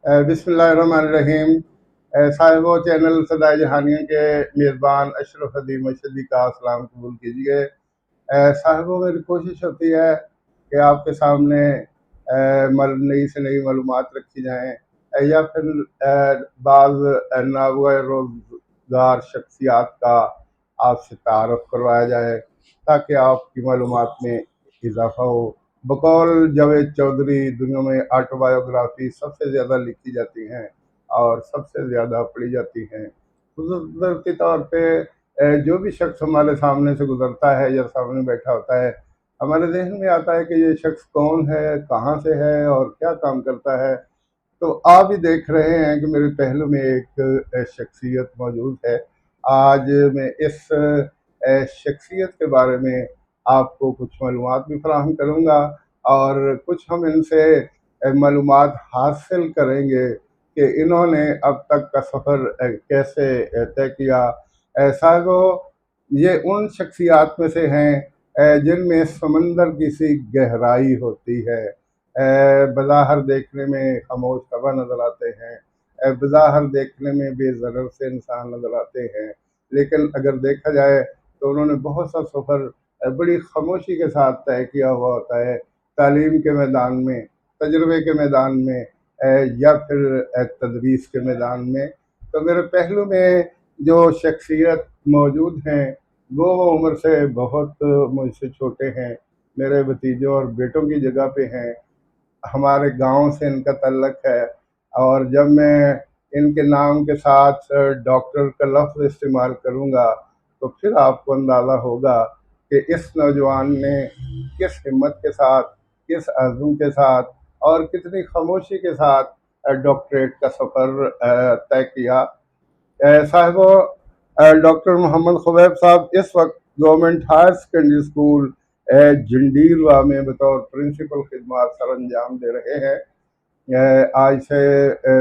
बिस्मिल्लाहिर्रहमानिर्रहीम। साहिबो चैनल सदाए जहानियों के मेज़बान अशरफ अदीम मशदी का सलाम कबूल कीजिए। साहिबो मेरी कोशिश होती है कि आपके सामने नई से नई मालूमात रखी जाएँ, या फिर बाज़ नाबुआ रोज़गार शख्सियात का आपसे तारुफ करवाया जाए ताकि आपकी मालूमात में इजाफ़ा हो। बकौल जावेद चौधरी दुनिया में ऑटोबायोग्राफी सबसे ज़्यादा लिखी जाती हैं और सबसे ज़्यादा पढ़ी जाती हैं। कुदरती तौर पे जो भी शख्स हमारे सामने से गुजरता है या सामने बैठा होता है, हमारे जहन में आता है कि ये शख्स कौन है, कहाँ से है और क्या काम करता है। तो आप भी देख रहे हैं कि मेरे पहलू में एक शख्सियत मौजूद है। आज मैं इस शख्सियत के बारे में आपको कुछ मालूमात भी फराहम करूँगा और कुछ हम इनसे मालूमात हासिल करेंगे कि इन्होंने अब तक का सफ़र कैसे तय किया। साहिबो, ये उन शख्सियात में से हैं जिनमें समंदर की सी गहराई होती है। बज़ाहिर देखने में खामोश तबा नज़र आते हैं, बज़ाहिर देखने में बेज़रर से इंसान नज़र आते हैं, लेकिन अगर देखा जाए तो उन्होंने बहुत सा सफ़र बड़ी खामोशी के साथ तय किया हुआ होता है। तालीम के मैदान में, तजुर्बे के मैदान में, या फिर तदरीस के मैदान में। तो मेरे पहलू में जो शख्सियत मौजूद हैं वो उम्र से बहुत मुझसे छोटे हैं, मेरे भतीजों और बेटों की जगह पे हैं। हमारे गांव से इनका तल्लक है और जब मैं इनके नाम के साथ डॉक्टर का लफ्ज़ इस्तेमाल करूँगा तो फिर आपको अंदाज़ा होगा कि इस नौजवान ने किस हिम्मत के साथ, किस आज़म के साथ और कितनी खामोशी के साथ डॉक्टरेट का सफ़र तय किया। साहिबो, डॉक्टर मोहम्मद खुबैब साहब इस वक्त गवर्नमेंट हायर सेकेंडरी स्कूल झंडीरवा में बतौर प्रिंसिपल खिदमत सर अंजाम दे रहे हैं। आज से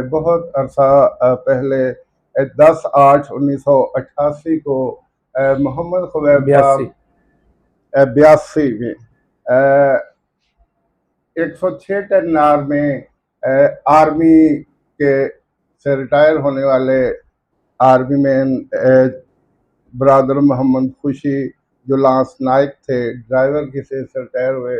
बहुत अरसा पहले 10/8/1988 को मोहम्मद खुबैब बयासी। साहब 82 में 106 टन में आर्मी के से रिटायर होने वाले आर्मी मैन ब्रादर मोहम्मद खुशी, जो लांस नायक थे, ड्राइवर की से रिटायर हुए,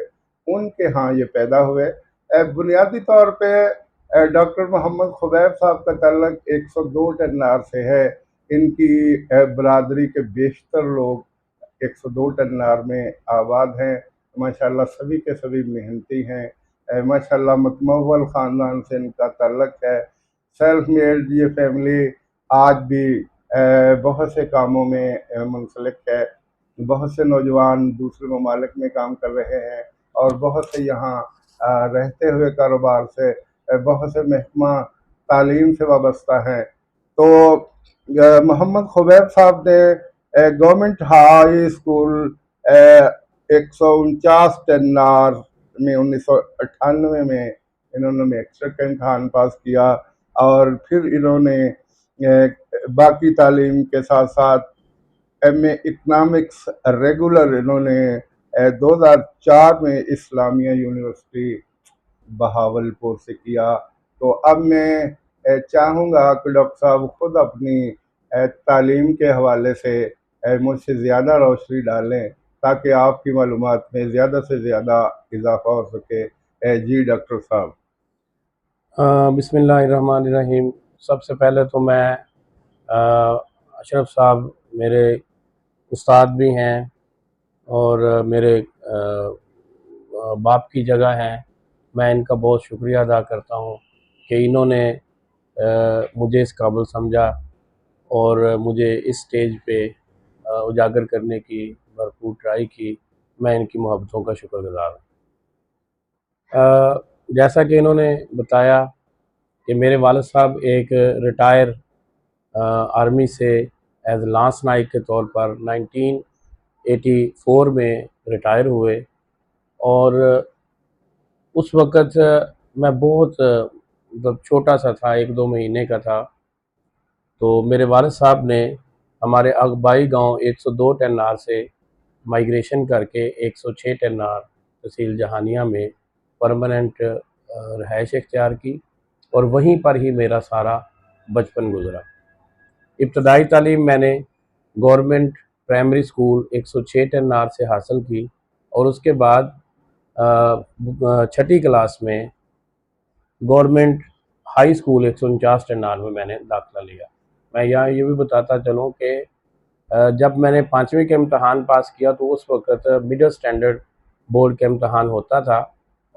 उनके यहाँ ये पैदा हुए। बुनियादी तौर पे डॉक्टर मोहम्मद खुबैब साहब का तल्लक 102 टन से है। इनकी बरादरी के बेशतर लोग 102 टन में आबाद हैं। माशाल्लाह सभी के सभी मेहनती हैं। माशाल्लाह मतमवल ख़ानदान से इनका तल्लक है। सेल्फ मेड ये फैमिली आज भी बहुत से कामों में मुंसलिक है। बहुत से नौजवान दूसरे ममालिक में काम कर रहे हैं और बहुत से यहाँ रहते हुए कारोबार से बहुत से महकमा तालीम से वाबस्ता हैं। तो मोहम्मद खुबैब साहब ने गवर्नमेंट हाई स्कूल 149 में 1998 में इन्होंने मैट्रिक का इम्तहान पास किया और फिर इन्होंने बाकी तालीम के साथ साथ एमए इकनॉमिक्स रेगुलर इन्होंने 2004 में इस्लामिया यूनिवर्सिटी बहावलपुर से किया। तो अब मैं चाहूँगा कि डॉक्टर साहब खुद अपनी तालीम के हवाले से मुझसे ज़्यादा रोशनी डालें ताकि आपकी मालूमात में ज़्यादा से ज़्यादा इजाफ़ा हो सके। जी डॉक्टर साहब। बिस्मिल्लाहिर्रहमानिर्रहीम। सबसे पहले तो मैं अशरफ साहब मेरे उस्ताद भी हैं और मेरे बाप की जगह हैं। मैं इनका बहुत शुक्रिया अदा करता हूँ कि इन्होंने मुझे इस काबिल समझा और मुझे इस स्टेज पे उजागर करने की भरपूर ट्राई की। मैं इनकी मोहब्बतों का शुक्रगुज़ार हूँ। जैसा कि इन्होंने बताया कि मेरे वालिद साहब एक रिटायर आर्मी से एज लांस नाइक के तौर पर 1984 में रिटायर हुए और उस वक़्त मैं बहुत मतलब छोटा सा था, 1-2 महीने का था। तो मेरे वालिद साहब ने हमारे अगबाई गांव 102 टन से माइग्रेशन करके 106 टन तहसील जहानिया में परमानेंट रहायश इख्तियार की और वहीं पर ही मेरा सारा बचपन गुजरा। इब्तदाई तालीम मैंने गवर्नमेंट प्राइमरी स्कूल 106 टन से हासिल की और उसके बाद छठी क्लास में गवर्नमेंट हाई स्कूल 149 टन में मैंने दाखिला लिया। मैं यहाँ ये भी बताता चलूँ कि जब मैंने 5वीं का इम्तहान पास किया तो उस वक़्त मिडिल स्टैंडर्ड बोर्ड का इम्तहान होता था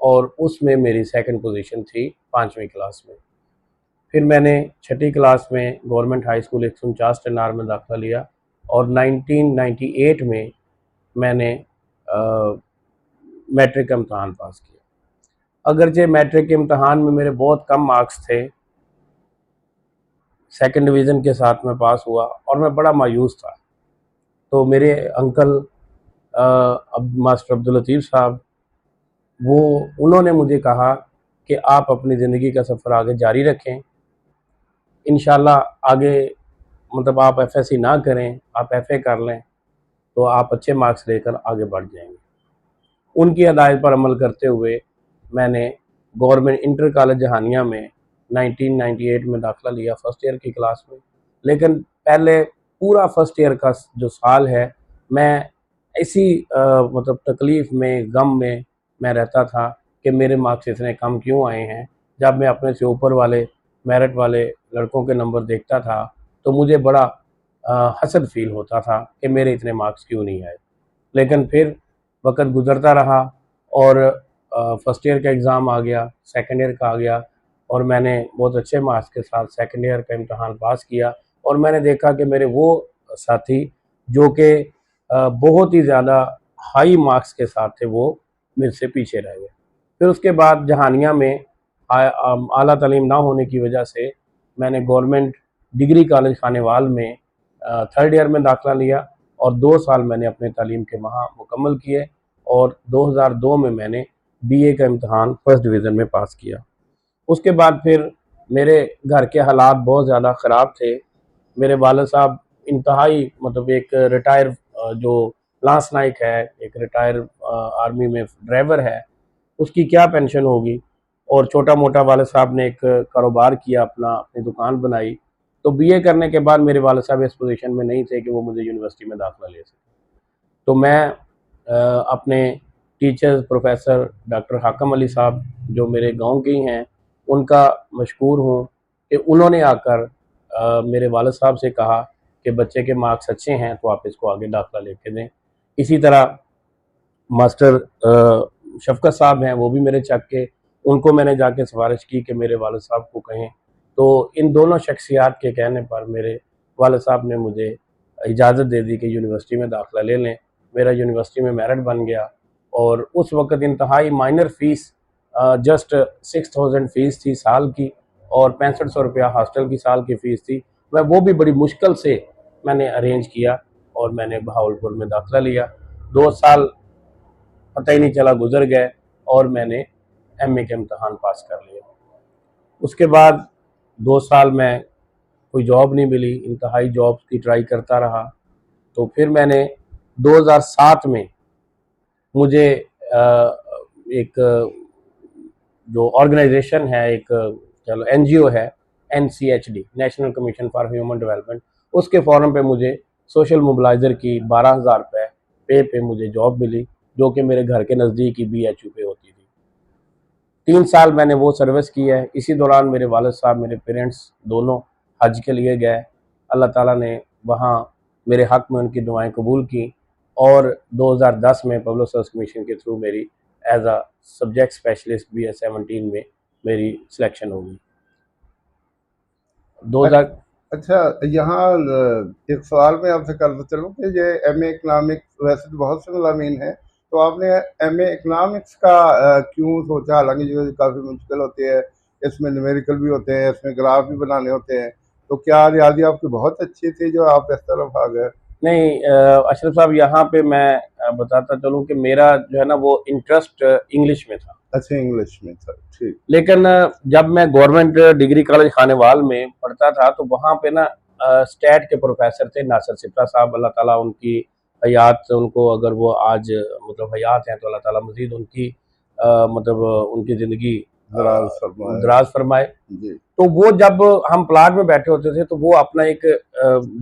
और उसमें मेरी सेकंड पोजीशन थी 5वीं क्लास में। फिर मैंने छठी क्लास में गवर्नमेंट हाई स्कूल 149 टन में दाखिला लिया और 1998 में मैंने मैट्रिक का इम्तहान पास किया। अगरचे मैट्रिक के इम्तहान में मेरे बहुत कम मार्क्स थे, सेकंड डिवीज़न के साथ मैं पास हुआ और मैं बड़ा मायूस था। तो मेरे अंकल अब मास्टर अब्दुल लतीफ़ साहब, वो उन्होंने मुझे कहा कि आप अपनी ज़िंदगी का सफ़र आगे जारी रखें, इंशाल्लाह आगे मतलब आप एफएससी ना करें, आप एफए कर लें तो आप अच्छे मार्क्स लेकर आगे बढ़ जाएंगे। उनकी हिदायत पर अमल करते हुए मैंने गवर्नमेंट इंटर कॉलेज जहानिया में 1998 में दाखिला लिया फर्स्ट ईयर की क्लास में। लेकिन पहले पूरा फर्स्ट ईयर का जो साल है मैं इसी मतलब तकलीफ़ में, गम में मैं रहता था कि मेरे मार्क्स इतने कम क्यों आए हैं। जब मैं अपने से ऊपर वाले मेरिट वाले लड़कों के नंबर देखता था तो मुझे बड़ा हसद फील होता था कि मेरे इतने मार्क्स क्यों नहीं आए। लेकिन फिर वक़्त गुज़रता रहा और फर्स्ट ईयर का एग्ज़ाम आ गया, सेकंड ईयर का आ गया और मैंने बहुत अच्छे मार्क्स के साथ सेकंड ईयर का इम्तहान पास किया और मैंने देखा कि मेरे वो साथी जो कि बहुत ही ज़्यादा हाई मार्क्स के साथ थे, वो मेरे से पीछे रह गए। फिर उसके बाद जहानिया में आला तालीम ना होने की वजह से मैंने गवर्नमेंट डिग्री कॉलेज खानेवाल में थर्ड ईयर में दाखिला लिया और 2 साल मैंने अपने तालीम के वहाँ मुकम्मल किए और 2002 में मैंने बीए का इम्तहान फर्स्ट डिवीज़न में पास किया। उसके बाद फिर मेरे घर के हालात बहुत ज़्यादा ख़राब थे। मेरे वालिद साहब इंतहाई मतलब एक रिटायर जो लांस नाइक है, एक रिटायर आर्मी में ड्राइवर है, उसकी क्या पेंशन होगी। और छोटा-मोटा वालिद साहब ने एक कारोबार किया अपना, अपनी दुकान बनाई। तो बीए करने के बाद मेरे वालिद साहब इस पोज़ीशन में नहीं थे कि वो मुझे यूनिवर्सिटी में दाखिला ले सकें। तो मैं अपने टीचर्स प्रोफ़ेसर डॉक्टर हाकम अली साहब जो मेरे गाँव के ही हैं, उनका मशकूर हूँ कि उन्होंने आकर मेरे वालिद साहब से कहा कि बच्चे के मार्क्स अच्छे हैं तो आप इसको आगे दाखिला लेके दें। इसी तरह मास्टर शफ़क़त साहब हैं, वो भी मेरे चक के, उनको मैंने जाके सिफ़ारिश की कि मेरे वालिद साहब को कहें। तो इन दोनों शख्सियात के कहने पर मेरे वालिद साहब ने मुझे इजाज़त दे दी कि यूनिवर्सिटी में दाखिला ले लें। मेरा यूनिवर्सिटी में मेरिट बन गया और उस वक़्त इंतहाई माइनर फ़ीस जस्ट 6000 फ़ीस थी साल की और 6500 रुपया हॉस्टल की साल की फ़ीस थी। मैं वो भी बड़ी मुश्किल से मैंने अरेंज किया और मैंने बहावलपुर में दाखिला लिया। 2 साल पता ही नहीं चला गुज़र गए और मैंने एमए का इम्तहान पास कर लिया। उसके बाद 2 साल मैं कोई जॉब नहीं मिली, इंतहाई जॉब्स की ट्राई करता रहा। तो फिर मैंने 2007 में मुझे एक जो ऑर्गेनाइजेशन है, एक चलो एनजीओ है, NCHD national commission for human development, उसके फॉरम पे मुझे सोशल मोबिलाइज़र की 12,000 रुपये पे मुझे जॉब मिली जो कि मेरे घर के नज़दीक ही बीएचयू पे होती थी। 3 साल मैंने वो सर्विस की है। इसी दौरान मेरे वालिद साहब, मेरे पेरेंट्स दोनों हज के लिए गए। अल्लाह ताला ने वहाँ मेरे हक़ में उनकी दुआएं कबूल की और 2010 में पब्लिक सर्विस कमीशन के थ्रू मेरी as a subject specialist BS 17 में मेरी सिलेक्शन हो गई। 2000 अच्छा, यहाँ एक सवाल मैं आपसे करना चलूँ कि ये एमए इकोनॉमिक्स वैसे तो बहुत से मज़ामीन हैं, तो आपने एमए इकोनॉमिक्स का क्यों सोचा? हालांकि जो काफ़ी मुश्किल होती है, इसमें न्यूमेरिकल भी होते हैं, इसमें ग्राफ भी बनाने होते हैं, तो क्या रियाजी आपकी बहुत अच्छी थी जो आप इस तरफ आ गए? नहीं अशरफ साहब, यहाँ पे मैं बताता चलूँ कि मेरा जो है ना वो इंटरेस्ट इंग्लिश में था। अच्छा, इंग्लिश में था, ठीक। लेकिन जब मैं गवर्नमेंट डिग्री कॉलेज खानेवाल में पढ़ता था तो वहाँ पे ना स्टैट के प्रोफेसर थे नासिर सिप्रा साहब, अल्लाह ताला उनकी हयात, उनको अगर वो आज मतलब हयात हैं तो अल्लाह ताला मज़ीद उनकी मतलब उनकी ज़िंदगी दराज फरमाए। दराज फरमाए। जी। तो वो जब हम प्लाट में बैठे होते थे तो वो अपना एक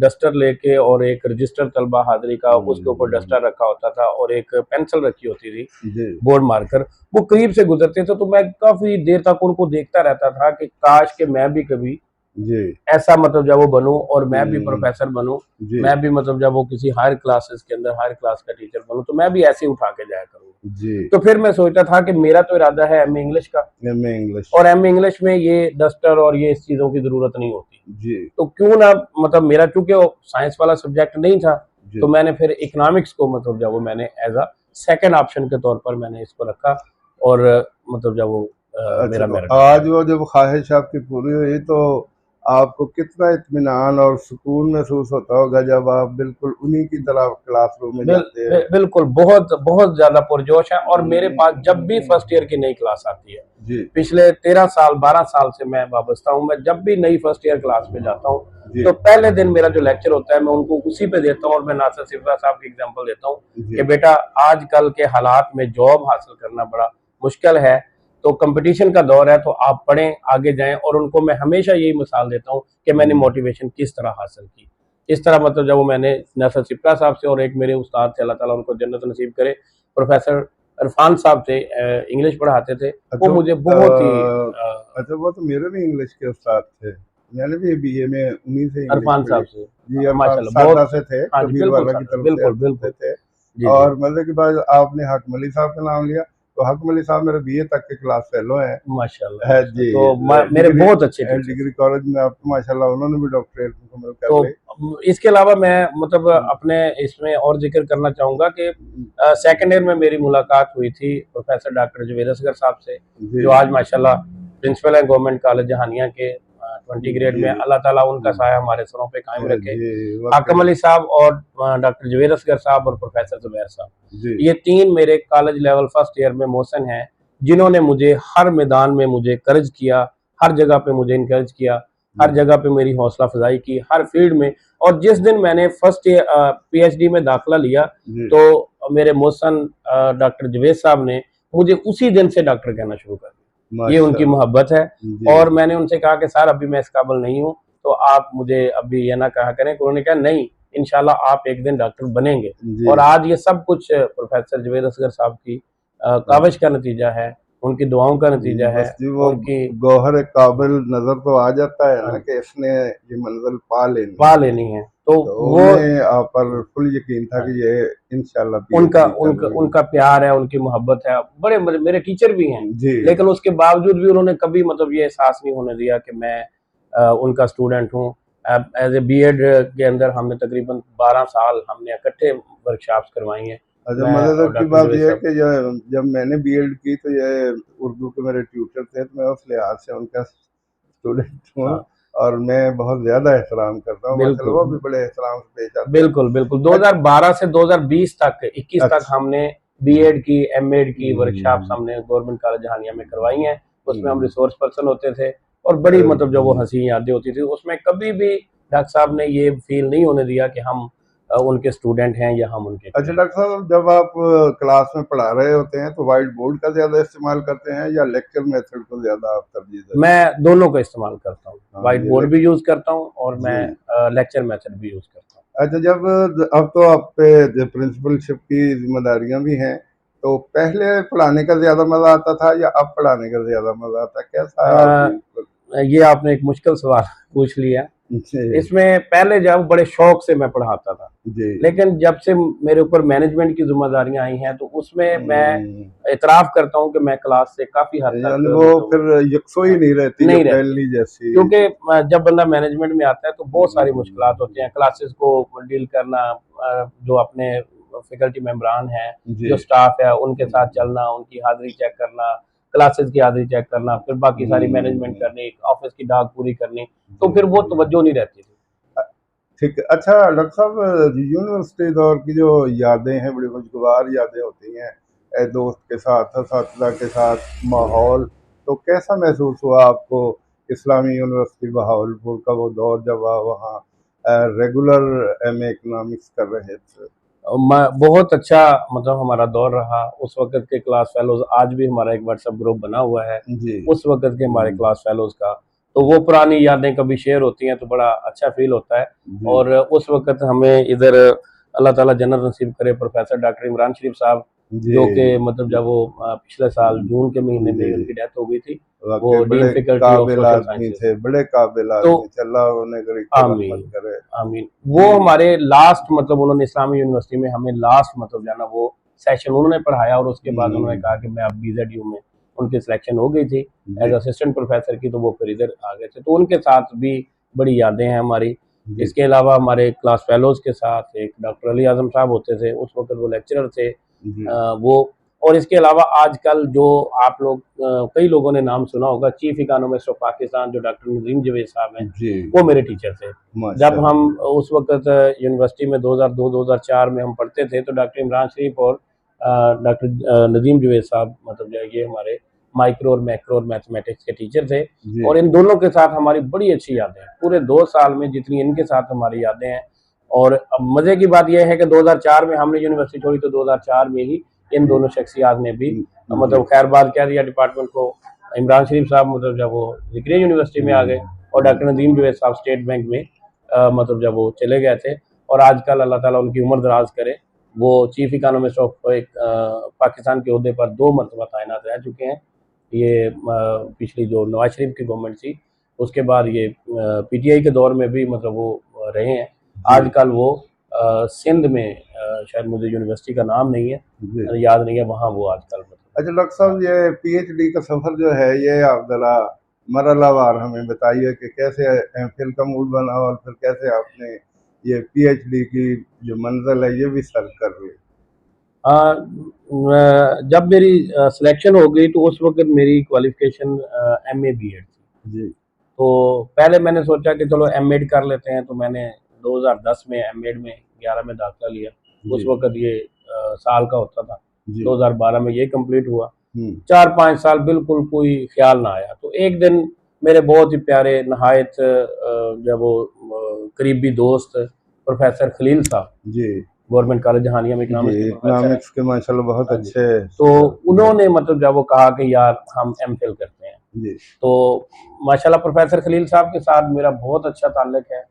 डस्टर लेके और एक रजिस्टर तलबा हाजिरी का उसके ऊपर डस्टर रखा होता था और एक पेंसिल रखी होती थी, जी। Board marker. वो करीब से गुजरते थे तो मैं काफी देर तक उनको देखता रहता था कि काश के मैं भी कभी जी। ऐसा मतलब जब वो बनूं और मैं भी प्रोफेसर बनूं, जी। मैं भी मतलब जब वो किसी हायर क्लासेस के अंदर हायर क्लास का टीचर बनूं तो मैं भी ऐसे ही उठा के जाया करूंगा। जी। तो फिर मैं सोचता था कि मेरा तो इरादा है एमए इंग्लिश का, एमए इंग्लिश। और एमए इंग्लिश में ये डस्टर और ये इस चीजों की जरूरत नहीं होती। जी। तो क्यों ना, मतलब मेरा चूंकि साइंस वाला सब्जेक्ट नहीं था जी। तो मैंने फिर इकोनॉमिक्स को मतलब जब वो मैंने एज अ सेकंड ऑप्शन के तौर पर मैंने इसको रखा और मतलब जब वो अच्छा, मेरा तो मेरिट आज वो जब ख्वाहिश आपकी पूरी हुई तो आपको कितना इत्मीनान और सुकून महसूस होता होगा जब आप बिल्कुल उन्हीं की तरह क्लासरूम में जाते हैं। बिल्कुल बहुत बहुत ज्यादा पुरजोश है। और मेरे पास जब भी फर्स्ट ईयर की नई क्लास आती है, जी। पिछले 13 साल 12 साल से मैं वाबस्ता हूँ, मैं जब भी नई फर्स्ट ईयर क्लास में जाता हूँ जी। तो पहले दिन मेरा जो लेक्चर होता है मैं उनको उसी पे देता हूँ और मैं नासिर सिफरा साहब की एग्जांपल देता हूँ जी। कि बेटा आजकल के हालात में जॉब हासिल करना बड़ा मुश्किल है, तो कंपटीशन का दौर है, तो आप पढ़ें, आगे जाएं। और उनको मैं हमेशा यही मिसाल देता हूँ कि मैंने मोटिवेशन किस तरह हासिल की। इस तरह मतलब जब वो मैंने नासिर सिफरा साहब से और एक मेरे उस्ताद थे, अल्लाह ताला उनको जन्नत नसीब करे, प्रोफेसर इरफान साहब थे, इंग्लिश पढ़ाते थे, वो अच्छा, मुझे बहुत ही अच्छा वो तो मेरे भी इंग्लिश के उस्ताद थे। मैंने भी बीए में उन्हीं से इंग्लिश इरफान साहब पढ़ी। से जी, इरफान माशाल्लाह सादा बहुत। से थे, हाँ जी, कबीर बिल्कुल वाला की सादा, तरफ से बिल्कुल हम पढ़ते बिल्कुल। थे। जी जी। और मतलब के बाद आपने हकम अली साहब का नाम लिया, तो हकम अली साहब मेरे बीए तक के क्लास फेलो हैं। माशाल्लाह है माशाल्लाह। जी। तो मेरे डिग्री बहुत अच्छे टीचर डिग्री थे। कॉलेज में आप माशाल्लाह उन्होंने भी डॉक्टरेट मुकम्मल कर ली। तो इसके अलावा मैं मतलब अपने इसमें और जिक्र करना चाहूंगा कि सेकंड ईयर में मेरी मुलाकात हुई थी प्रोफेसर डॉक्टर जुवेद असगर साहब से, जी। जो आज माशाल्लाह प्रिंसिपल है गवर्नमेंट कॉलेज जहानिया के 20 ग्रेड में। जी। अल्लाह ताला उनका साया हमारे सरों पे कायम रखे। जी, हाकम वाकई। अली साहब और डॉक्टर जुवेद असगर साहब और प्रोफेसर जुबैर साहब, जी। ये तीन मेरे कॉलेज लेवल फर्स्ट ईयर में मोहसिन हैं, जिन्होंने मुझे हर मैदान में मुझे कर्ज किया, हर जगह पे मुझे इनकरेज किया, हर जगह पे मेरी हौसला अफजाई की, हर फील्ड में। और जिस दिन मैंने फर्स्ट पीएचडी में दाखिला लिया जी। तो मेरे मोहसन डॉक्टर जवेद साहब ने मुझे उसी दिन से डॉक्टर कहना शुरू कर दिया। ये उनकी माशाल्लाह। मोहब्बत है। जी। और मैंने उनसे कहा कि सर अभी मैं इस काबिल नहीं हूँ, तो आप मुझे अभी ये ना कहा करें। उन्होंने कहा नहीं, इंशाल्लाह आप एक दिन डॉक्टर बनेंगे। जी। और आज ये सब कुछ प्रोफेसर जवेद असगर साहब की काविश का नतीजा है, उनकी दुआओं का नतीजा है, बस जी वो उनकी गौहर काबिल नजर तो आ जाता है ना हाँ, कि इसने ये मंजिल पा लेनी पा है। लेनी है। तो तो वो उन्हें आप पर फुल यकीन था कि ये इंशाल्लाह उनका पीएचडी कर उनका लेंगे। उनका प्यार है, उनकी मोहब्बत है। बड़े मेरे टीचर भी हैं, जी। लेकिन उसके बावजूद भी उन्होंने कभी मतलब ये एहसास नहीं होने दिया कि मैं उनका स्टूडेंट हूँ। एज ए बीएड के अंदर हमने तकरीबन 12 साल हमने इकट्ठे वर्कशॉप्स करवाई हैं, अच्छा, मैं मज़ेदार और की डॉक्टर बात जुवेद ये है साहब। कि जब मैंने बीएड की तो ये उर्दू के मेरे ट्यूटर थे, तो मैं उस लिहाज से उनका स्टूडेंट हूँ हाँ, और मैं बहुत ज़्यादा एहतराम करता हूँ। माशाल्लाह वो बिल्कुल भी बड़े एहतराम से पेश आते हैं। बिल्कुल बिल्कुल। अच 2012 से 2020 तक 21 तक अच्छा। हमने बीएड की एमएड की वर्कशॉप्स हुँ। हमने गवर्नमेंट कॉलेज जहानिया में करवाई हैं। उसमें हम हुँ। रिसोर्स पर्सन होते थे और बड़ी मतलब जो वो जी। हंसी यादें होती थी उसमें कभी भी डॉक्टर साहब ने ये फील नहीं होने दिया कि हम उनके स्टूडेंट हैं या हम उनके अच्छा कोई। डॉक्टर साहब, जब आप क्लास में पढ़ा रहे होते हैं तो व्हाइट बोर्ड का ज़्यादा इस्तेमाल करते हैं या लेक्चर मेथड को ज़्यादा आप तरजीह देते हैं? मैं दोनों का इस्तेमाल करता हूँ, हाँ, व्हाइट ये बोर्ड लेक भी यूज करता हूँ और मैं जी। लेक्चर मेथड भी यूज करता हूँ। अच्छा, जब अब तो आप पे प्रिंसिपलशिप की ज़िम्मेदारियाँ भी हैं, तो पहले पढ़ाने का ज़्यादा मज़ा आता था या अब पढ़ाने का ज़्यादा मज़ा आता है? कैसा है आपकी ये आपने एक मुश्किल सवाल पूछ लिया। जी। इसमें पहले जब बड़े शौक से मैं पढ़ाता था, जी। लेकिन जब से मेरे ऊपर मैनेजमेंट की जिम्मेदारियां आई हैं तो उसमें मैं हुँ। इतराफ़ करता हूँ कि मैं क्लास से काफ़ी हद तक यानी वो मतलब फिर यकसोई अ, नहीं रहती जो नहीं रहती, पहली जैसी क्योंकि जब बंदा मैनेजमेंट में आता है तो बहुत सारी मुश्किलात होती हुँ। हैं। क्लासेस को डील करना, जो अपने फैकल्टी मेंबरान हैं, जी। जो स्टाफ है, उनके साथ हुँ। चलना, उनकी हाज़िरी चेक करना, क्लासेस की हाज़िरी चेक करना, फिर बाकी सारी मैनेजमेंट हुँ। करनी, ऑफ़िस की डाक पूरी करनी, तो जी, फिर वो जी। तवज्जो नहीं रहती थी। अ, ठीक है। अच्छा डॉक्टर साहब, यूनिवर्सिटी दौर की जो यादें हैं बड़ी खुशगवार यादें होती हैं, दोस्त के साथ, असातिज़ा के साथ माहौल, तो कैसा महसूस हुआ आपको इस्लामी यूनिवर्सिटी बहावलपुर का वो दौर जब आप वहाँ रेगुलर एमए इकोनॉमिक्स कर रहे थे? बहुत अच्छा मतलब हमारा दौर रहा। उस वक़्त के क्लास फेलोज़, आज भी हमारा एक व्हाट्सएप ग्रुप बना हुआ है, जी। उस वक़्त के हमारे क्लास फेलोज़ का। तो वो पुरानी यादें कभी शेयर होती हैं तो बड़ा अच्छा फ़ील होता है। जी। और उस वक़्त हमें इधर अल्लाह ताला जन्नत नसीब करे, प्रोफ़ेसर डॉक्टर इमरान शरीफ साहब, जी। जो कि मतलब जब वो पिछले साल जून के महीने में जी। उनकी डेथ हो गई थी, वाक़ई वो डीन बड़े फैकल्टी ऑफ काबिल सोशल आदमी साइंसेज़। थे, बड़े काबिल तो आदमी थे, अल्लाह उन्हें करीब से रहमत आमीन, करे। आमीन। वो जी। हमारे लास्ट मतलब उन्होंने इस्लामी यूनिवर्सिटी में हमें लास्ट मतलब जो है ना वो सेशन उन्होंने पढ़ाया, और उसके बाद उन्होंने कहा कि मैं अब बीजेडयू में, उनकी सिलेक्शन हो गई थी एज जी। असिस्टेंट प्रोफेसर की, तो वो फिर इधर आ गए थे। तो उनके साथ भी बड़ी यादें हैं हमारी। जी। इसके अलावा हमारे क्लास फेलोज़ के साथ एक डॉक्टर अली आज़म साहब होते थे, उस वक़्त वो लेक्चरर थे। जी। वो, और इसके अलावा आजकल जो आप लोग कई लोगों ने नाम सुना होगा, चीफ इकोनॉमिस्ट ऑफ पाकिस्तान जो डॉक्टर नजीम जवेद साहब हैं, जी। वो मेरे टीचर थे। जब हम माशाअल्लाह। उस वक़्त यूनिवर्सिटी में 2002-2004 में हम पढ़ते थे, तो डॉक्टर इमरान शरीफ और डॉक्टर नदीम जवेद साहब मतलब जो है ये हमारे माइक्रो और मैक्रो और मैथमेटिक्स के टीचर थे। जी। और इन दोनों के साथ हमारी बड़ी अच्छी यादें हैं। पूरे 2 साल में जितनी इनके साथ हमारी यादें हैं। और अब मज़े की बात ये है कि 2004 में हमने यूनिवर्सिटी छोड़ी, तो 2004 में ही इन दोनों शख्सियात ने भी जी। मतलब खैरबाद कह दिया डिपार्टमेंट को। इमरान शरीफ साहब मतलब जब वो ज़िक्रिया यूनिवर्सिटी में आ गए, और डॉक्टर नदीम जवेद साहब स्टेट बैंक में मतलब जब वो चले गए थे। और आजकल अल्लाह ताला उनकी उम्र दराज करे, वो चीफ इकोनॉमिस्ट ऑफ एक पाकिस्तान के ओहदे पर 2 मरतबा तैनात रह चुके हैं। ये पिछली जो नवाज शरीफ की गवर्नमेंट थी, उसके बाद ये पीटीआई के दौर में भी मतलब वो रहे हैं। जी। आजकल वो सिंध में शायद मुझे यूनिवर्सिटी का नाम नहीं है, जी। याद नहीं है, वहाँ वो आजकल मतलब अच्छा डॉक्टर साहब, ये पीएचडी का सफ़र जो है, ये आप ज़रा मरहलावार हमें बताइए कि कैसे एमफिल का मूड बना और फिर कैसे आपने ये पीएचडी की जो मंज़िल है, ये भी सर कर ली? जब मेरी सिलेक्शन हो गई, तो उस वक़्त मेरी क्वालिफ़िकेशन एमए बीएड थी। जी। तो पहले मैंने सोचा कि चलो एमएड कर लेते हैं, तो मैंने 2010 में एमएड में 11 में दाखिला लिया। उस जी। वक़्त ये साल का होता था। जी। 2012 में ये कंप्लीट हुआ। हुँ। 4-5 साल बिल्कुल कोई ख़्याल ना आया। तो एक दिन मेरे बहुत ही प्यारे नहायत जब वो करीबी दोस्त प्रोफ़ेसर खलील साहब, जी। गवर्नमेंट कॉलेज जहानिया में जी, इकोनॉमिक्स के प्रोफ़ेसर हैं। इकोनॉमिक्स के माशाल्लाह बहुत हाँ जी। अच्छे तो जी। उन्होंने मतलब जब वो कहा कि यार हम एमफिल करते हैं, जी। तो माशाल्लाह प्रोफ़ेसर खलील साहब के साथ मेरा बहुत अच्छा ताल्लुक है।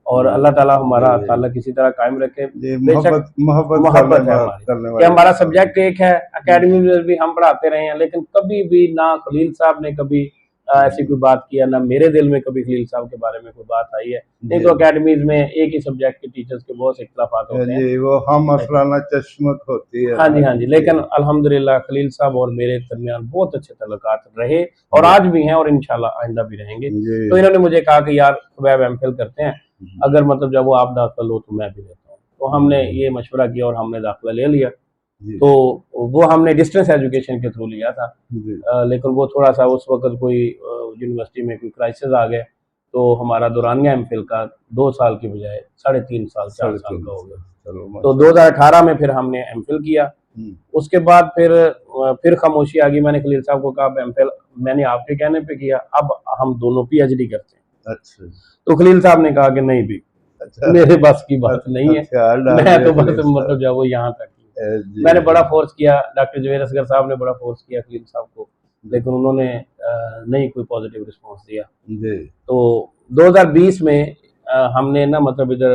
और जी। अल्लाह ताला हमारा जी। ताल्लुक इसी तरह कायम रखे। जी, बेशक मोहब्बत मोहब्बत करने मोहब्बत है बात हमारी करने कि वाले हमारा इंसान हैं। सब्जेक्ट एक है, अकेडमी जी। में भी हम पढ़ाते रहे हैं, लेकिन कभी भी ना खलील साहब ने कभी ऐसी जी। कोई बात किया, ना मेरे दिल में कभी खलील साहब के बारे में कोई बात आई है। नहीं जी। तो अकेडमीज़ में एक ही सब्जेक्ट के टीचर्स के बहुत से इख्तिलाफ़ात होते हैं। जी, वो हम लेकिन असराना चश्मत होती है हाँ जी, हाँ हमारी। जी। जी। लेकिन अल्हम्दुलिल्लाह खलील साहब और मेरे दरमियान बहुत अच्छे तल्लुकात रहे, और जी। आज भी हैं, और इंशाल्लाह आइंदा भी रहेंगे। तो जी। इन्होंने मुझे कहा कि यार खुबैब एमफिल करते हैं, अगर मतलब जब वो आप दाखिला लो तो मैं भी लेता हूँ। तो हमने ये मशवरा किया और हमने दाखिला ले लिया। जी। तो वो हमने डिस्टेंस एजुकेशन के थ्रू लिया था। जी। लेकिन वो थोड़ा-सा उस वक़्त कोई यूनिवर्सिटी में कोई क्राइसिस आ गया, तो हमारा दौरानिया एमफिल का 2 साल की बजाय साढ़े 3 साल, 4 साढ़े साल 3 का हो साल, गया। चलो तो माशाल्लाह। 2018 में फिर हमने एमफिल किया। हुँ। उसके बाद फिर खामोशी आ गई। मैंने खलील साहब को कहा अब एमफिल मैंने आपके कहने पे किया, अब हम दोनों पीएचडी करते हैं। अच्छा। तो खलील साहब ने कहा कि नहीं भी, अच्छा। मेरे बस की बात नहीं है, हथियार डाल मैं दिए तो बस खलील साहब। मतलब जो है वो यहाँ तक ही हूँ। जी। मैंने बड़ा फ़ोर्स किया, डॉक्टर जुबैर असगर साहब ने बड़ा फ़ोर्स किया खलील साहब को, लेकिन उन्होंने नहीं कोई पॉज़िटिव रिस्पॉन्स दिया। जी। तो 2020 में हमने ना मतलब इधर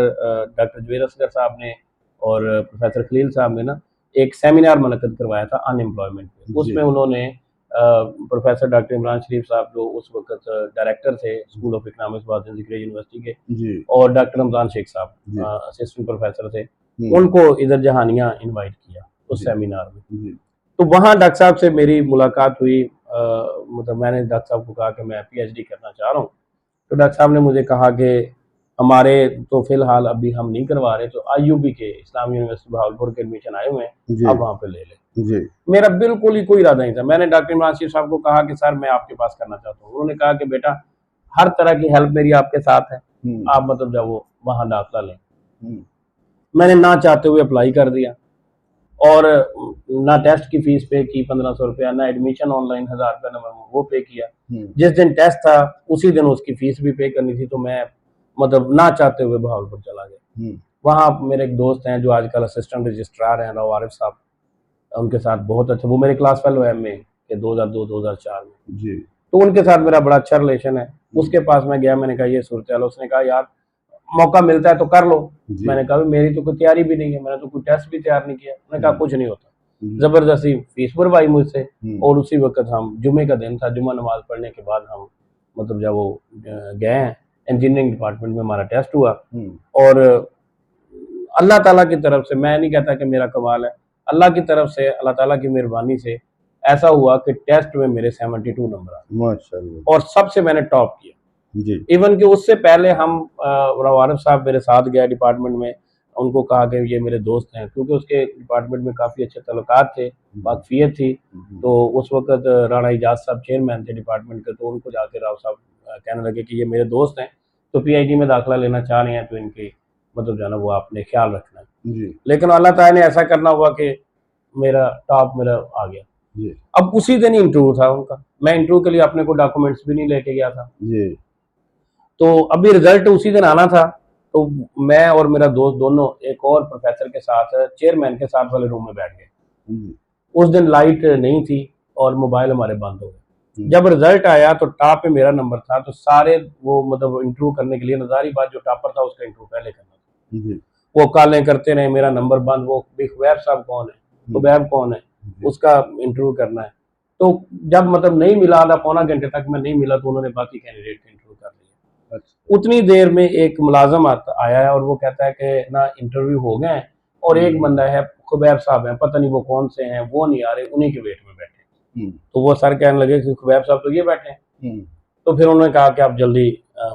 डॉक्टर जुबैर असगर साहब ने और प्रोफ़ेसर खलील साहब ने ना एक सेमिनार मुनक़्क़िद करवाया था अनएम्प्लॉयमेंट पे। जी। उसमें उन्होंने प्रोफ़ेसर डॉक्टर इमरान शरीफ साहब जो उस वक़्त डायरेक्टर थे स्कूल ऑफ इकोनॉमिक्स बाज़ ज़िक्रिया यूनिवर्सिटी के, जी। और डॉक्टर रमज़ान शेख साहब जी। असिस्टेंट प्रोफ़ेसर थे, हुँ। उनको इधर जहानिया इनवाइट किया उस जी। सेमिनार में। जी। तो वहाँ डॉक्टर साहब से मेरी मुलाकात हुई। मतलब मैंने डॉक्टर साहब को कहा कि मैं पीएचडी करना चाह रहा हूँ। तो डॉक्टर साहब ने मुझे कहा कि हमारे तो फ़िलहाल अभी हम नहीं करवा रहे, तो आईयूबी के इस्लामी यूनिवर्सिटी बहावलपुर के एडमिशन आए हुए हैं, जी। आप वहाँ पे ले लें। जी। मेरा बिल्कुल ही कोई इरादा नहीं था। मैंने डॉक्टर इमरान शरीफ साहब को कहा कि सर मैं आपके पास करना चाहता हूँ। उन्होंने कहा कि बेटा हर तरह की हेल्प मेरी आपके साथ है, हुँ। आप मतलब जब वो वहाँ दाखिला लें। हुँ। मैंने ना चाहते हुए अप्लाई कर दिया, और ना टेस्ट की फ़ीस पे की 1500 रुपया, ना एडमिशन ऑनलाइन 1000 रुपया ना वो पे किया। हुँ। जिस दिन टेस्ट था उसी दिन उसकी फ़ीस भी पे करनी थी, तो मैं मतलब ना चाहते हुए बहावलपुर चला गया। हुँ। वहाँ मेरे एक दोस्त हैं जो आजकल असिस्टेंट रजिस्ट्रार हैं, राव आरिफ साहब, उनके साथ बहुत अच्छा, वो मेरे क्लास फेलो है एमए के 2002-2004 में जी। तो उनके साथ मेरा बड़ा अच्छा रिलेशन है। उसके पास मैं गया, मैंने कहा ये सूरत हाल, उसने कहा यार मौका मिलता है तो कर लो। मैंने कहा मेरी तो कोई तैयारी भी नहीं है, मैंने तो कोई टेस्ट भी तैयार नहीं किया। उन्होंने कहा कुछ नहीं होता, जबरदस्ती फीस भरवाई मुझसे और उसी वक्त हम, जुमे का दिन था, जुमा नमाज पढ़ने के बाद हम मतलब जब वो गए हैं इंजीनियरिंग डिपार्टमेंट में, हमारा टेस्ट हुआ और अल्लाह ताला की तरफ से, मैं नहीं कहता कि मेरा कमाल है, अल्लाह की तरफ से, अल्लाह ताला की मेहरबानी से ऐसा हुआ कि टेस्ट में मेरे 72 नंबर आ गए माशाल्लाह, और सबसे मैंने टॉप किया जी। इवन कि उससे पहले हम वारिफ साहब मेरे साथ गए डिपार्टमेंट में, उनको कहा कि ये मेरे दोस्त हैं, क्योंकि उसके डिपार्टमेंट में काफ़ी अच्छे तल्लुकात थे, वाकफियत थी। तो उस वक्त राणा इजाज साहब चेयरमैन थे डिपार्टमेंट के, तो उनको जाके राव साहब कहने लगे कि ये मेरे दोस्त हैं, तो पीएचडी में दाखिला लेना चाह रहे हैं, तो इनकी मतलब जो है ना वो आपने ख्याल रखना है जी। लेकिन अल्लाह ताला ने ऐसा करना हुआ कि मेरा टॉप मेरा आ गया जी। अब उसी दिन ही इंटरव्यू था उनका, मैं इंटरव्यू के लिए अपने को डॉक्यूमेंट्स भी नहीं लेके गया था जी। तो अभी रिजल्ट उसी दिन आना था, तो मैं और मेरा दोस्त दोनों एक और प्रोफेसर के साथ चेयरमैन के साथ वाले रूम में बैठ गए। उस दिन लाइट नहीं थी और मोबाइल हमारे बंद हो गए। जब रिजल्ट आया तो टॉप पे मेरा नंबर था, तो सारे वो मतलब इंटरव्यू करने के लिए, नजारी बात जो टॉपर था उसका इंटरव्यू पहले करना था, वो कॉलें करते रहे, मेरा नंबर बंद, वो खुबैब साहब कौन है, खुबैब कौन है, उसका इंटरव्यू करना है। तो जब मतलब नहीं मिला, आधा पौना घंटे तक मैं नहीं मिला, तो उन्होंने बाकी कैंडिडेट का इंटरव्यू कर लिया। उतनी देर में एक मुलाजम आया है और वो कहता है कि ना इंटरव्यू हो गए हैं और एक बंदा है, खुबैब साहब है, पता नहीं वो कौन से हैं, वो नहीं आ रहे, उन्हीं के वेट में बैठे। तो वो सर कहने लगे कि खुबैब साहब तो ये बैठे हैं। तो फिर उन्होंने कहा कि आप जल्दी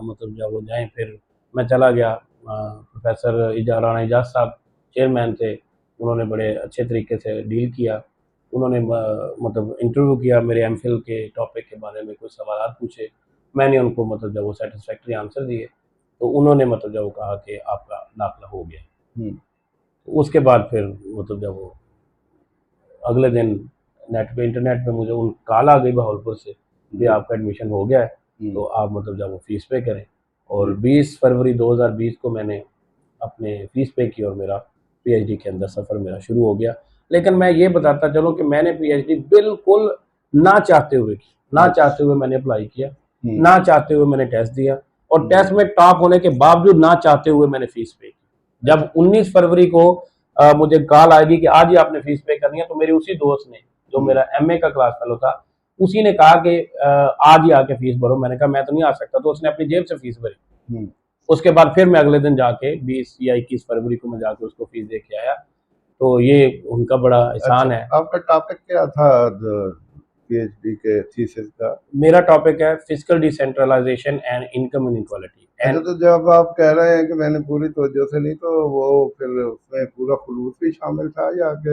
मतलब जब वो जाएं। फिर मैं चला गया, प्रोफेसर राणा इजाज साहब चेयरमैन थे, उन्होंने बड़े अच्छे तरीके से डील किया। उन्होंने मतलब इंटरव्यू किया, मेरे एमफिल के टॉपिक के बारे में कुछ सवाल पूछे, मैंने उनको मतलब जब वो सेटिस्फैक्ट्री आंसर दिए, तो उन्होंने मतलब जब वो कहा कि आपका दाखिला हो गया। तो उसके बाद फिर मतलब जब वो अगले दिन नेट पे, इंटरनेट पे मुझे उन कॉल आ गई बहावलपुर से कि आपका एडमिशन हो गया है, तो आप मतलब जब वो फीस पे करें। और 20 फरवरी 2020 को मैंने अपने फीस पे की और मेरा पीएचडी के अंदर सफ़र मेरा शुरू हो गया। लेकिन मैं ये बताता चलूँ कि मैंने पीएचडी बिल्कुल ना चाहते हुए की, ना चाहते हुए मैंने अप्लाई किया, ना चाहते हुए मैंने टेस्ट दिया और टेस्ट में टॉप होने के बावजूद ना चाहते हुए मैंने फीस पे की। जब 19 फरवरी को मुझे कॉल आएगी कि आज ही आपने फीस पे करनी है, तो मेरे उसी दोस्त ने, जो मेरा एमए का क्लास फेलो था, उसी ने कहा कि आज ही आके फीस भरो। मैंने कहा मैं तो नहीं आ सकता, तो उसने अपनी जेब से फीस भरी। उसके बाद फिर मैं अगले दिन जाके 20 या 21 फरवरी को मैं जाके उसको फीस दे के आया। तो ये उनका बड़ा एहसान है। आपका टॉपिक क्या था पीएचडी के थीसिस का? मेरा टॉपिक है physical decentralisation and income inequality. अच्छा, तो जब आप कह रहे हैं कि मैंने पूरी तवज्जो से नहीं, तो वो फिर उसमें पूरा खुलूस भी शामिल था या कि